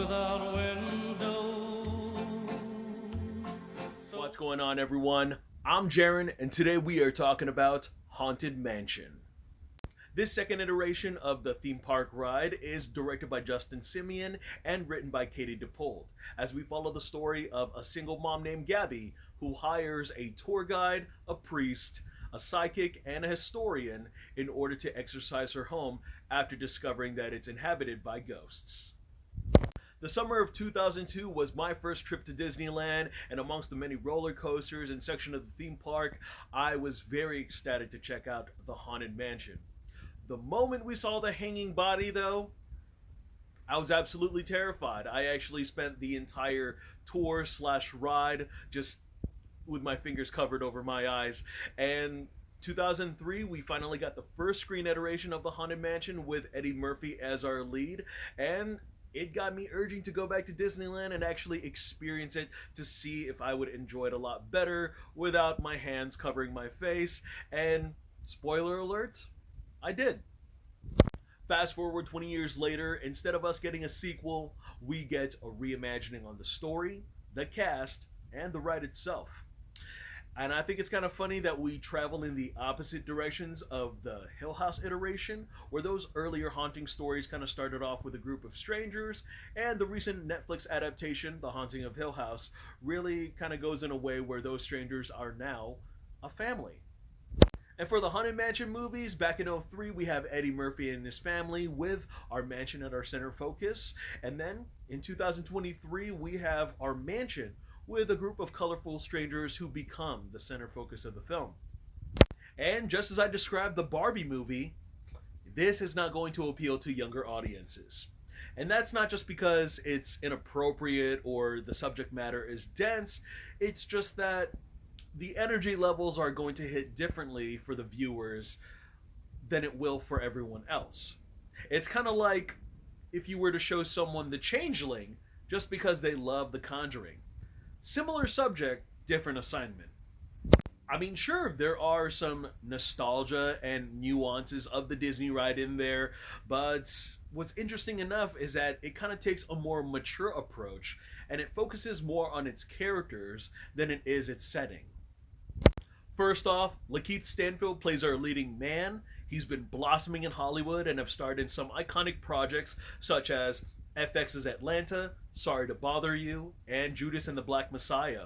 without windows. What's going on, everyone? I'm Jaren, and today we are talking about Haunted Mansion. This second iteration of the theme park ride is directed by Justin Simeon and written by Katie DePold, as we follow the story of a single mom named Gabby who hires a tour guide, a priest, a psychic, and a historian in order to exorcise her home after discovering that it's inhabited by ghosts. The summer of 2002 was my first trip to Disneyland, and amongst the many roller coasters and section of the theme park, I was very ecstatic to check out the Haunted Mansion. The moment we saw the hanging body, though, I was absolutely terrified. I actually spent the entire tour slash ride just with my fingers covered over my eyes. And 2003, we finally got the first screen iteration of the Haunted Mansion with Eddie Murphy as our lead, and it got me urging to go back to Disneyland and actually experience it to see if I would enjoy it a lot better without my hands covering my face. And spoiler alert, I did. Fast forward 20 years later, instead of us getting a sequel, we get a reimagining on the story, the cast, and the ride itself. And I think it's kind of funny that we travel in the opposite directions of the Hill House iteration, where those earlier haunting stories kind of started off with a group of strangers, and the recent Netflix adaptation, The Haunting of Hill House, really kind of goes in a way where those strangers are now a family. And for the Haunted Mansion movies, back in '03, we have Eddie Murphy and his family with our mansion at our center focus. And then in 2023, we have our mansion with a group of colorful strangers who become the center focus of the film. And just as I described the Barbie movie, this is not going to appeal to younger audiences. And that's not just because it's inappropriate or the subject matter is dense, it's just that the energy levels are going to hit differently for the viewers than it will for everyone else. It's kind of like if you were to show someone The Changeling just because they love The Conjuring. Similar subject, different assignment. I mean, sure, there are some nostalgia and nuances of the Disney ride in there, but what's interesting enough is that it kind of takes a more mature approach and it focuses more on its characters than it is its setting. First off, Lakeith Stanfield plays our leading man. He's been blossoming in Hollywood and have starred in some iconic projects such as FX's Atlanta, Sorry to Bother You, and Judas and the Black Messiah.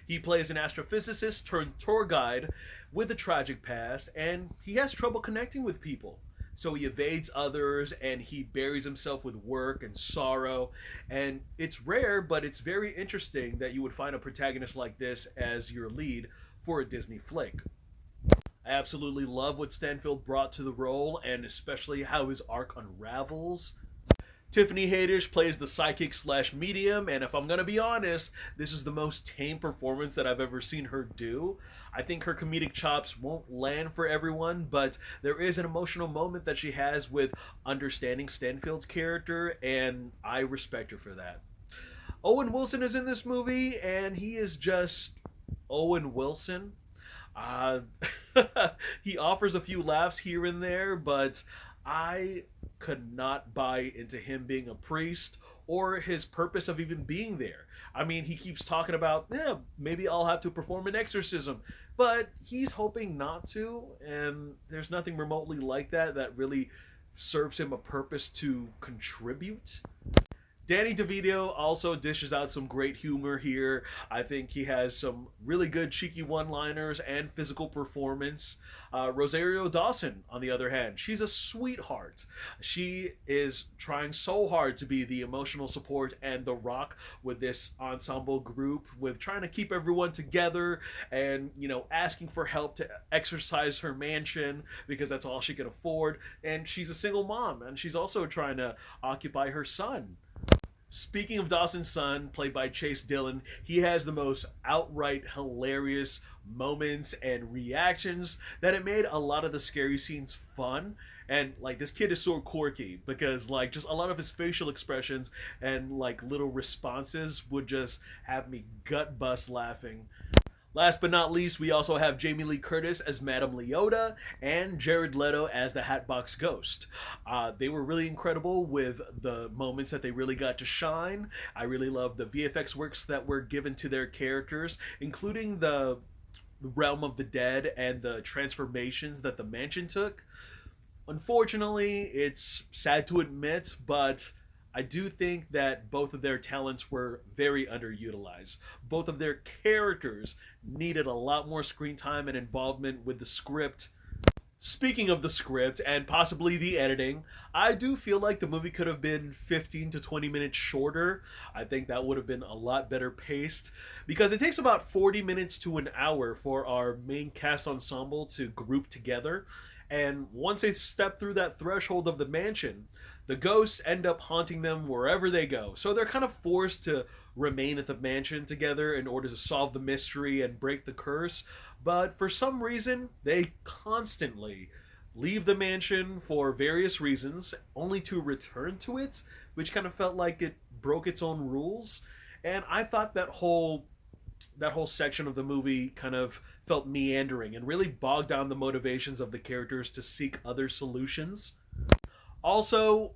He plays an astrophysicist turned tour guide with a tragic past, and he has trouble connecting with people. So he evades others and he buries himself with work and sorrow. And it's rare, but it's very interesting that you would find a protagonist like this as your lead for a Disney flick. I absolutely love what Stanfield brought to the role, and especially how his arc unravels. Tiffany Haddish plays the psychic slash medium, and if I'm gonna be honest, this is the most tame performance that I've ever seen her do. I think her comedic chops won't land for everyone, but there is an emotional moment that she has with understanding Stanfield's character, and I respect her for that. Owen Wilson is in this movie, and he is just Owen Wilson. Uh, he offers a few laughs here and there, but I could not buy into him being a priest or his purpose of even being there. I mean, he keeps talking about, yeah, maybe I'll have to perform an exorcism, but he's hoping not to, and there's nothing remotely like that that really serves him a purpose to contribute. Danny DeVito also dishes out some great humor here. I think he has some really good cheeky one-liners and physical performance. Rosario Dawson, on the other hand, she's a sweetheart. She is trying so hard to be the emotional support and the rock with this ensemble group, with trying to keep everyone together and, asking for help to exercise her mansion because that's all she can afford. And she's a single mom, and she's also trying to occupy her son. Speaking of Dawson's son, played by Chase Dillon, he has the most outright hilarious moments and reactions that it made a lot of the scary scenes fun. And this kid is so quirky because just a lot of his facial expressions and little responses would just have me gut bust laughing. Last but not least, we also have Jamie Lee Curtis as Madame Leota and Jared Leto as the Hatbox Ghost. They were really incredible with the moments that they really got to shine. I really love the VFX works that were given to their characters, including the realm of the dead and the transformations that the mansion took. Unfortunately, it's sad to admit, but I do think that both of their talents were very underutilized. Both of their characters needed a lot more screen time and involvement with the script. Speaking of the script and possibly the editing, I do feel like the movie could have been 15 to 20 minutes shorter. I think that would have been a lot better paced because it takes about 40 minutes to an hour for our main cast ensemble to group together. And once they step through that threshold of the mansion, the ghosts end up haunting them wherever they go. So they're kind of forced to remain at the mansion together in order to solve the mystery and break the curse. But for some reason, they constantly leave the mansion for various reasons, only to return to it, which kind of felt like it broke its own rules. And I thought that whole section of the movie kind of felt meandering and really bogged down the motivations of the characters to seek other solutions. Also,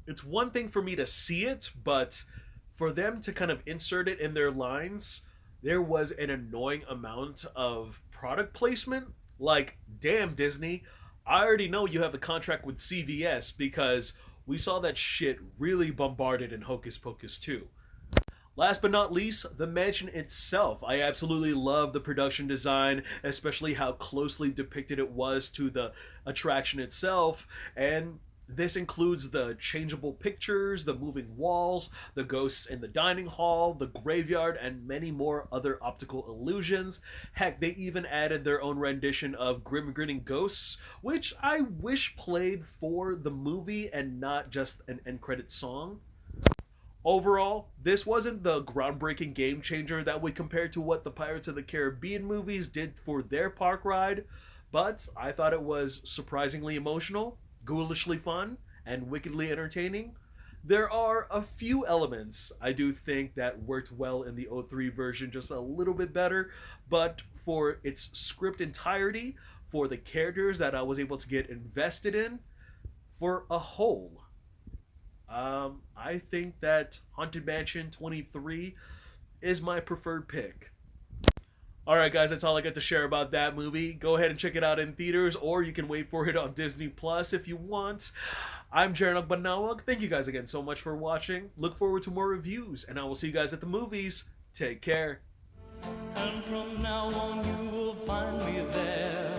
it's one thing for me to see it, but for them to kind of insert it in their lines, there was an annoying amount of product placement. Like, damn, Disney, I already know you have a contract with CVS because we saw that shit really bombarded in Hocus Pocus 2. Last but not least, the mansion itself. I absolutely love the production design, especially how closely depicted it was to the attraction itself. And this includes the changeable pictures, the moving walls, the ghosts in the dining hall, the graveyard, and many more other optical illusions. Heck, they even added their own rendition of Grim Grinning Ghosts, which I wish played for the movie and not just an end credit song. Overall, this wasn't the groundbreaking game changer that would compare to what the Pirates of the Caribbean movies did for their park ride, but I thought it was surprisingly emotional, ghoulishly fun, and wickedly entertaining. There are a few elements I do think that worked well in the '03 version just a little bit better, but for its script entirety, for the characters that I was able to get invested in, for a whole, I think that Haunted Mansion 23 is my preferred pick. Alright, guys, that's all I got to share about that movie. Go ahead and check it out in theaters, or you can wait for it on Disney Plus if you want. I'm Jaren Banawag. Thank you guys again so much for watching. Look forward to more reviews, and I will see you guys at the movies. Take care. And from now on you will find me there